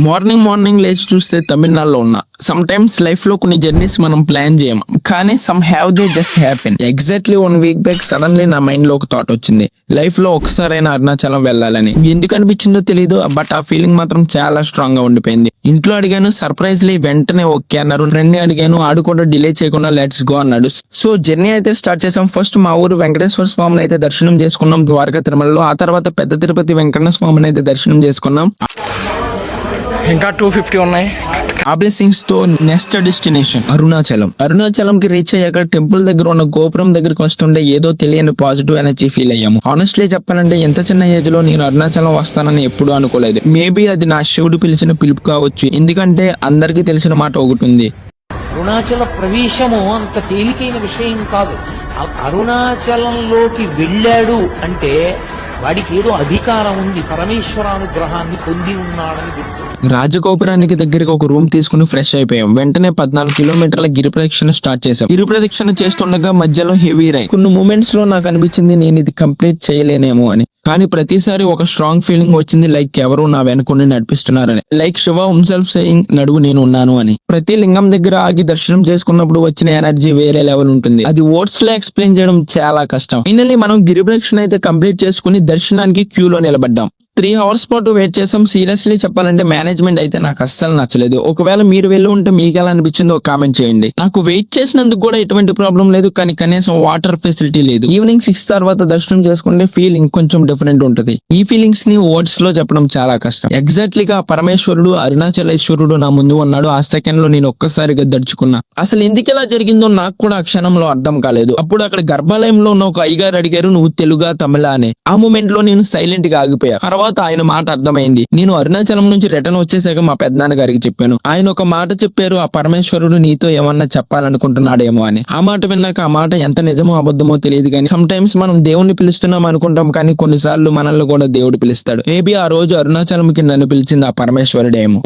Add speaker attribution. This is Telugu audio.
Speaker 1: మార్నింగ్ లేచి చూస్తే తమిళనాడులో ఉన్నా. సమ్ టైమ్స్ లైఫ్ లో కొన్ని జర్నీస్ మనం ప్లాన్ చేయం, కానీ some have they just happen. Exactly 1 week back suddenly నా మైండ్ లో ఒక థాట్ వచ్చింది, లైఫ్ లో ఒకసారైనా అరుణాచలం వెళ్ళాలని. ఎందుకు అనిపించిందో తెలియదు, బట్ ఆ ఫీలింగ్ మాత్రం చాలా స్ట్రాంగ్ గా ఉండిపోయింది. ఇంట్లో అడిగాను, సర్ప్రైజ్లీ వెంటనే ఓకే అన్నారు. ఫ్రెండ్ని అడిగాను, ఆడు కూడా డిలే చేయకుండా లెట్స్ గో అన్నాడు. సో జర్నీ అయితే స్టార్ట్ చేసాం. ఫస్ట్ మా ఊరు వెంకటేశ్వర స్వామిని అయితే దర్శనం చేసుకున్నాం ద్వారకా తిరుమలలో. ఆ తర్వాత పెద్ద తిరుపతి వెంకటేశ్వర స్వామిని అయితే దర్శనం చేసుకున్నాం.
Speaker 2: ఇంకా 250 ఉన్నాయి.
Speaker 1: ఆ బ్లెస్సింగ్స్ తో నెక్స్ట్ డెస్టినేషన్ అరుణాచలం కి రీచ్ అయ్యాక టెంపుల్ దగ్గర ఉన్న గోపురం దగ్గరికి వస్తుండే ఏదో తెలియని పాజిటివ్ ఎనర్జీ ఫీల్ అయ్యాము. ఆనెస్ట్లీ చెప్పాలంటే ఎంత చిన్న ఏజ్ లో నేను అరుణాచలం వస్తానని ఎప్పుడూ అనుకోలేదు. మేబీ అది నా శివుడు పిలిచిన పిలుపు కావచ్చు. ఎందుకంటే అందరికీ తెలిసిన మాట ఒకటి ఉంది,
Speaker 3: అరుణాచల ప్రవేశము అంత తేలికైన విషయం కాదు. అరుణాచలంలోకి వెళ్ళాడు అంటే వాడికి ఏదో అధికారం ఉంది, పరమేశ్వరానుగ్రహాన్ని పొంది ఉన్నాడని గుర్తు.
Speaker 1: రాజగోపురానికి దగ్గరికి ఒక రూమ్ తీసుకుని ఫ్రెష్ అయిపోయాం. వెంటనే 14 కిలోమీటర్ల గిరి ప్రదక్షిణ స్టార్ట్ చేసాం. గిరి ప్రదక్షిణ చేస్తుండగా మధ్యలో హెవీ రైన్. కొన్ని మూమెంట్స్ లో నాకు అనిపించింది నేను ఇది కంప్లీట్ చేయలేనేమో అని. కానీ ప్రతిసారి ఒక స్ట్రాంగ్ ఫీలింగ్ వచ్చింది, లైక్ ఎవరు నా వెనుకొని నడిపిస్తున్నారని. లైక్ శివ హిమ్సెల్ఫ్ సేయింగ్ నడువు నేను ఉన్నాను అని. ప్రతి లింగం దగ్గర ఆగి దర్శనం చేసుకున్నప్పుడు వచ్చిన ఎనర్జీ వేరే లెవెల్ ఉంటుంది. అది వర్డ్స్ లో ఎక్స్ప్లెయిన్ చేయడం చాలా కష్టం. ఫైనల్లీ మనం గిరి ప్రదక్షిణ అయితే కంప్లీట్ చేసుకుని దర్శనానికి క్యూలో నిలబడ్డాం. 3 అవర్స్ పాటు వెయిట్ చేసాం. సీరియస్లీ చెప్పాలంటే మేనేజ్మెంట్ అయితే నాకు అస్సలు నచ్చలేదు. ఒకవేళ మీరు వెళ్ళి ఉంటే మీకు ఎలా అనిపించిందో కామెంట్ చేయండి. నాకు వెయిట్ చేసినందుకు కూడా ఎటువంటి ప్రాబ్లం లేదు, కానీ కనీసం వాటర్ ఫెసిలిటీ లేదు. ఈవినింగ్ 6 తర్వాత దర్శనం చేసుకుంటే ఫీలింగ్ కొంచెం డిఫరెంట్ ఉంటుంది. ఈ ఫీలింగ్స్ ని వర్డ్స్ లో చెప్పడం చాలా కష్టం. ఎగ్జాక్ట్లీగా పరమేశ్వరుడు అరుణాచలేశ్వరుడు నా ముందు ఉన్నాడు. ఆ సెకండ్ లో నేను ఒక్కసారిగా దడుచుకున్నా. అసలు ఎందుకు ఎలా జరిగిందో నాకు కూడా ఆ క్షణంలో అర్థం కాలేదు. అప్పుడు అక్కడ గర్భాలయంలో ఉన్న ఒక అయ్యగారు అడిగారు, నువ్వు తెలుగా తమిళ అని. ఆ మూమెంట్ లో నేను సైలెంట్ గా ఆగిపోయా. తర్వాత ఆయన మాట అర్థమైంది. నేను అరుణాచలం నుంచి రిటర్న్ వచ్చేసాక మా పెద్దనాన్న గారికి చెప్పాను. ఆయన ఒక మాట చెప్పారు, ఆ పరమేశ్వరుడు నీతో ఏమన్నా చెప్పాలనుకుంటున్నాడేమో అని. ఆ మాట విన్నాక ఆ మాట ఎంత నిజమో అబద్ధమో తెలియదు, కానీ సమ్ టైమ్స్ మనం దేవుణ్ణి పిలుస్తున్నాం అనుకుంటాం, కానీ కొన్నిసార్లు మనల్ని కూడా దేవుడు పిలుస్తాడు. మేబీ ఆ రోజు అరుణాచలంకి నన్ను పిలిచింది ఆ పరమేశ్వరుడేమో.